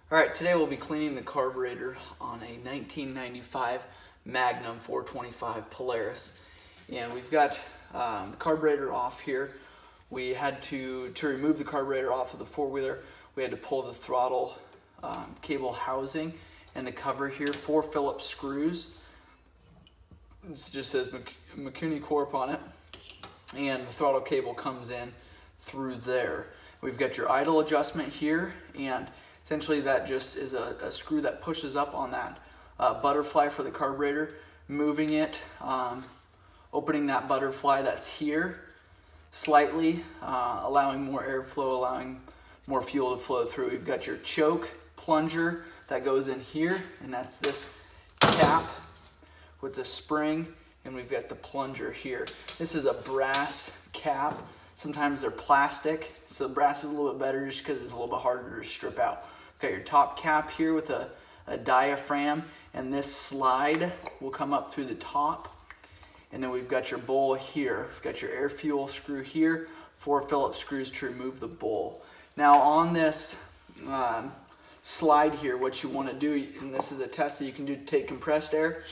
All right, today we'll be cleaning the carburetor on a 1995 Magnum 425 Polaris. And we've got the carburetor off here. We had to remove the carburetor off of the four-wheeler, we had to pull the throttle cable housing and the cover here, 4 Phillips screws. This just says McCuney Corp on it. And the throttle cable comes in through there. We've got your idle adjustment here, and essentially that just is a screw that pushes up on that butterfly for the carburetor, moving it, opening that butterfly that's here slightly, allowing more airflow, allowing more fuel to flow through. We've got your choke plunger that goes in here, and that's this cap with the spring, and we've got the plunger here. This is a brass cap. Sometimes they're plastic, so brass is a little bit better just because it's a little bit harder to strip out. Got your top cap here with a diaphragm, and this slide will come up through the top. And then we've got your bowl here. We've got your air fuel screw here, 4 Phillips screws to remove the bowl. Now on this slide here, what you want to do, and this is a test that you can do to take compressed air,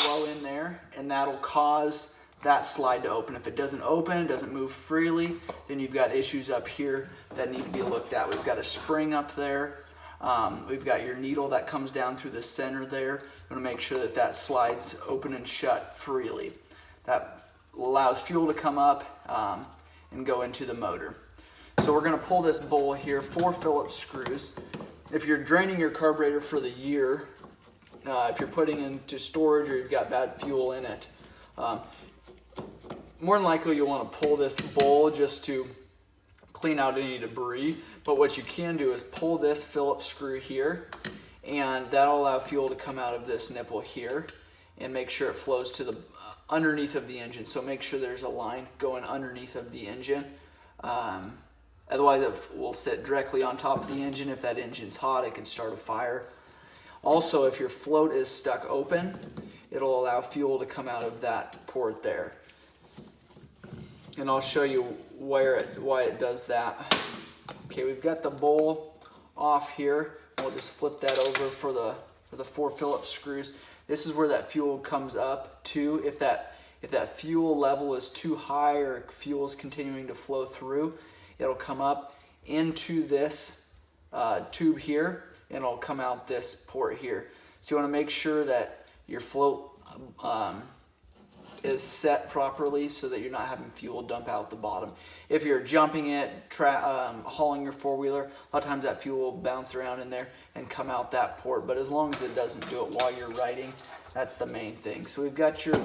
blow in there, and that'll cause that slide to open. If it doesn't open, doesn't move freely, then you've got issues up here that need to be looked at. We've got a spring up there. We've got your needle that comes down through the center there. You want to make sure that that slides open and shut freely. That allows fuel to come up and go into the motor. So we're going to pull this bowl here, 4 Phillips screws. If you're draining your carburetor for the year, if you're putting into storage or you've got bad fuel in it, more than likely you'll want to pull this bowl just to clean out any debris. But what you can do is pull this Phillips screw here, and that'll allow fuel to come out of this nipple here and make sure it flows to the underneath of the engine. So make sure there's a line going underneath of the engine. Otherwise it will sit directly on top of the engine. If that engine's hot, it can start a fire. Also, if your float is stuck open, it'll allow fuel to come out of that port there. And I'll show you why it does that. Okay, we've got the bowl off here. We'll just flip that over for the 4 Phillips screws. This is where that fuel comes up to. If that fuel level is too high or fuel is continuing to flow through, it'll come up into this tube here, and it'll come out this port here. So you want to make sure that your float is set properly so that you're not having fuel dump out the bottom. If you're jumping it, hauling your four-wheeler, a lot of times that fuel will bounce around in there and come out that port. But as long as it doesn't do it while you're riding, that's the main thing. So we've got your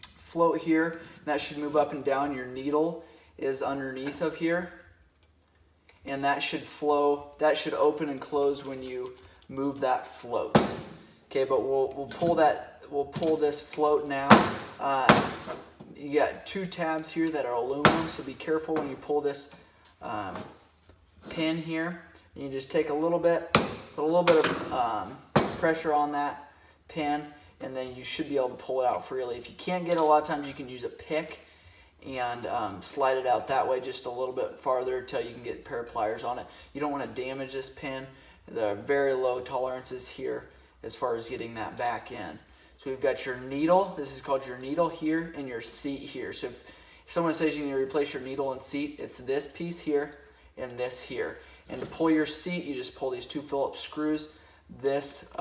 float here, and that should move up and down. Your needle is underneath of here, and that should flow. That should open and close when you move that float. Okay, but we'll pull that. We'll pull this float now. You got 2 tabs here that are aluminum, so be careful when you pull this pin here. You just take a little bit, put a little bit of pressure on that pin, and then you should be able to pull it out freely. If you can't get it, a lot of times you can use a pick and slide it out that way just a little bit farther until you can get a pair of pliers on it. You don't want to damage this pin. There are very low tolerances here as far as getting that back in. So we've got your needle, this is called your needle here, and your seat here. So if someone says you need to replace your needle and seat, it's this piece here and this here. And to pull your seat, you just pull these 2 Phillips screws. This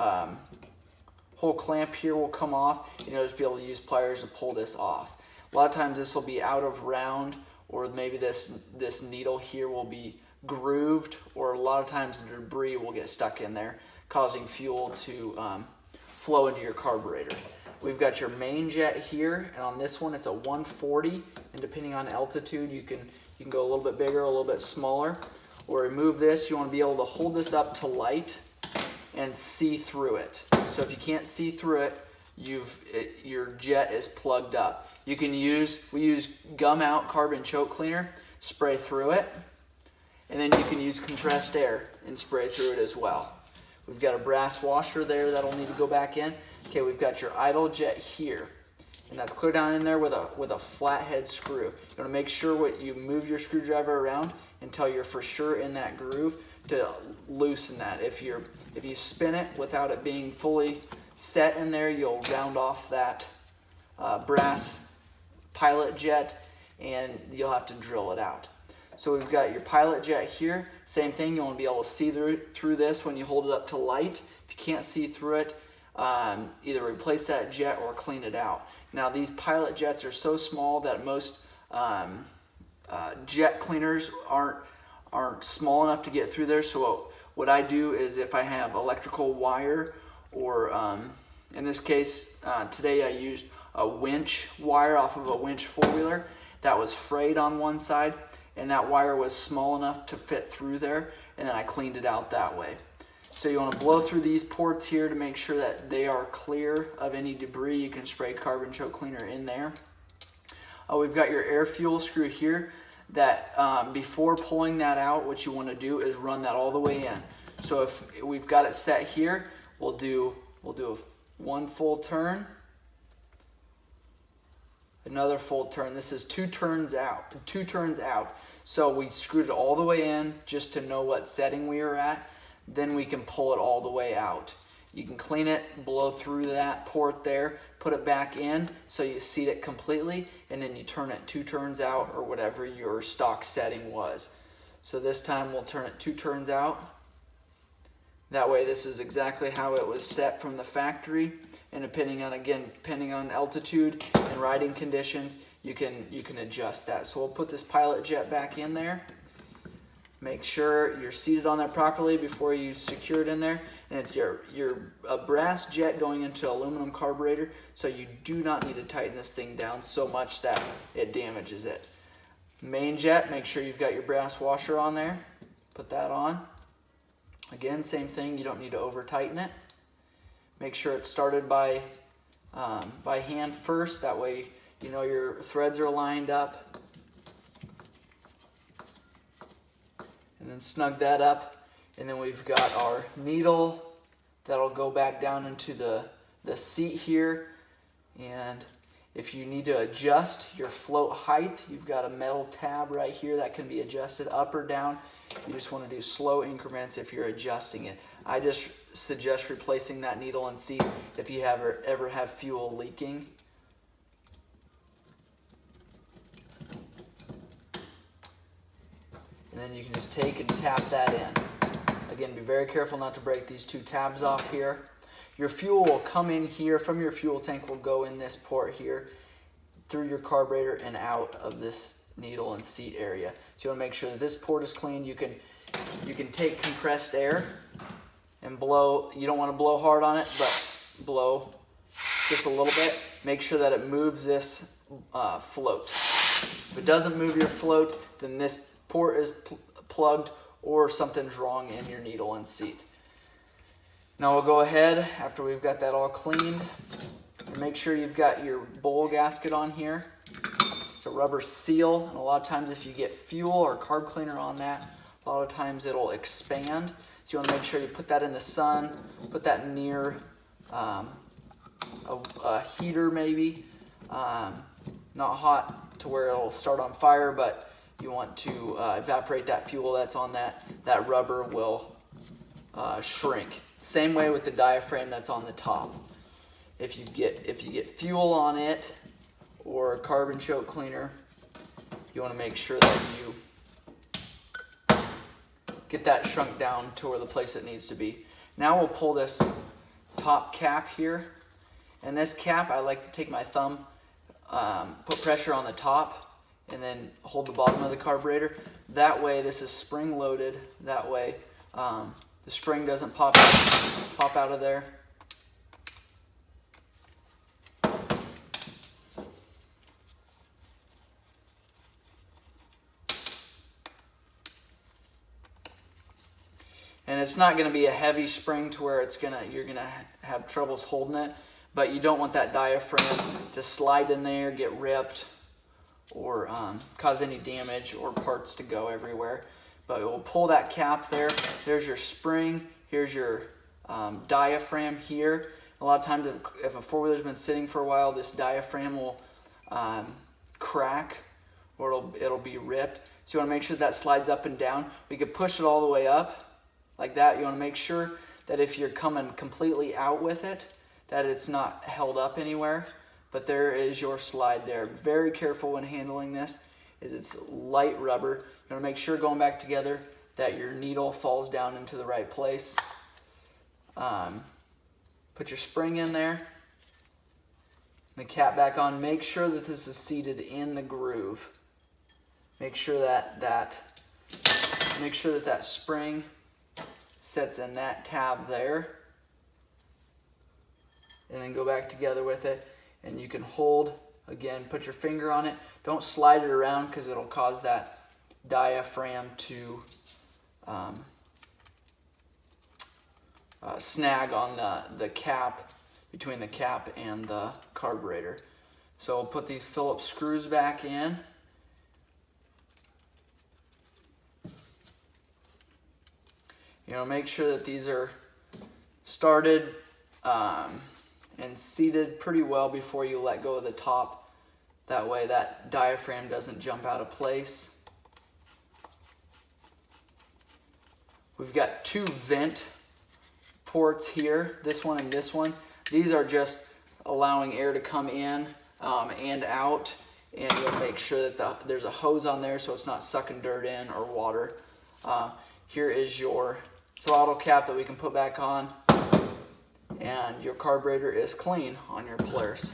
whole clamp here will come off, and you'll just be able to use pliers to pull this off. A lot of times this will be out of round, or maybe this needle here will be grooved, or a lot of times the debris will get stuck in there, causing fuel to flow into your carburetor. We've got your main jet here, and on this one it's a 140, and depending on altitude you can go a little bit bigger, a little bit smaller. Or remove this, you want to be able to hold this up to light and see through it. So if you can't see through it, your jet is plugged up. We use gum out carbon choke cleaner, spray through it, and then you can use compressed air and spray through it as well. We've got a brass washer there that'll need to go back in. Okay, we've got your idle jet here, and that's clear down in there with a flathead screw. You want to make sure you move your screwdriver around until you're for sure in that groove loosen that. If you spin it without it being fully set in there, you'll round off that brass pilot jet and you'll have to drill it out. So we've got your pilot jet here. Same thing, you want to be able to see through this when you hold it up to light. If you can't see through it, either replace that jet or clean it out. Now these pilot jets are so small that most jet cleaners aren't small enough to get through there. So what I do is, if I have electrical wire, or in this case today I used a winch wire off of a winch four-wheeler that was frayed on one side, and that wire was small enough to fit through there, and then I cleaned it out that way. So you want to blow through these ports here to make sure that they are clear of any debris. You can spray carbon choke cleaner in there. We've got your air fuel screw here that before pulling that out, what you want to do is run that all the way in. So if we've got it set here, we'll do one full turn, another full turn. This is two turns out. So we screwed it all the way in just to know what setting we were at. Then we can pull it all the way out. You can clean it, blow through that port there, put it back in so you seat it completely, and then you turn it 2 turns out, or whatever your stock setting was. So this time we'll turn it 2 turns out. That way this is exactly how it was set from the factory, and depending on altitude and riding conditions, you can adjust that. So we'll put this pilot jet back in there. Make sure you're seated on there properly before you secure it in there. And it's a brass jet going into aluminum carburetor, so you do not need to tighten this thing down so much that it damages it. Main jet, make sure you've got your brass washer on there. Put that on. Again, same thing, you don't need to over tighten it. Make sure it's started by hand first, that way you know your threads are lined up. And then snug that up, and then we've got our needle that'll go back down into the seat here. And if you need to adjust your float height, you've got a metal tab right here that can be adjusted up or down. You just want to do slow increments if you're adjusting it. I just suggest replacing that needle and seat if you ever have fuel leaking. And then you can just take and tap that in. Again, be very careful not to break these 2 tabs off here. Your fuel will come in here from your fuel tank, will go in this port here through your carburetor and out of this needle and seat area. So you want to make sure that this port is clean. You can take compressed air and blow. You don't want to blow hard on it, but blow just a little bit. Make sure that it moves this float. If it doesn't move your float, then this port is plugged or something's wrong in your needle and seat. Now we'll go ahead, after we've got that all cleaned, and make sure you've got your bowl gasket on here. It's a rubber seal, and a lot of times if you get fuel or carb cleaner on that, a lot of times it'll expand. So you want to make sure you put that in the sun, put that near a heater maybe, not hot to where it'll start on fire, but you want to evaporate that fuel that's on that rubber will shrink. Same way with the diaphragm that's on the top. If you get fuel on it or carbon choke cleaner, you want to make sure that you get that shrunk down to where the place it needs to be. Now we'll pull this top cap here, and this cap I like to take my thumb, put pressure on the top, and then hold the bottom of the carburetor. That way, this is spring loaded. That way, the spring doesn't pop out of there. And it's not going to be a heavy spring to where you're gonna have troubles holding it, but you don't want that diaphragm to slide in there, get ripped, or cause any damage or parts to go everywhere. But we'll pull that cap there. There's your spring. Here's your diaphragm here. A lot of times if a four-wheeler's been sitting for a while, this diaphragm will crack, or it'll be ripped. So you want to make sure that slides up and down. We could push it all the way up, like that. You want to make sure that if you're coming completely out with it, that it's not held up anywhere. But there is your slide there. Very careful when handling this, is it's light rubber. You want to make sure going back together that your needle falls down into the right place. Put your spring in there. The cap back on. Make sure that this is seated in the groove. Make sure that that spring sets in that tab there. And then go back together with it. And you can hold, again, put your finger on it. Don't slide it around because it'll cause that diaphragm to snag on the cap, between the cap and the carburetor. So we'll put these Phillips screws back in. You know, make sure that these are started and seated pretty well before you let go of the top. That way that diaphragm doesn't jump out of place. We've got two vent ports here, this one and this one. These are just allowing air to come in and out, and you'll make sure that there's a hose on there so it's not sucking dirt in or water. Here is your throttle cap that we can put back on, and your carburetor is clean on your Polaris.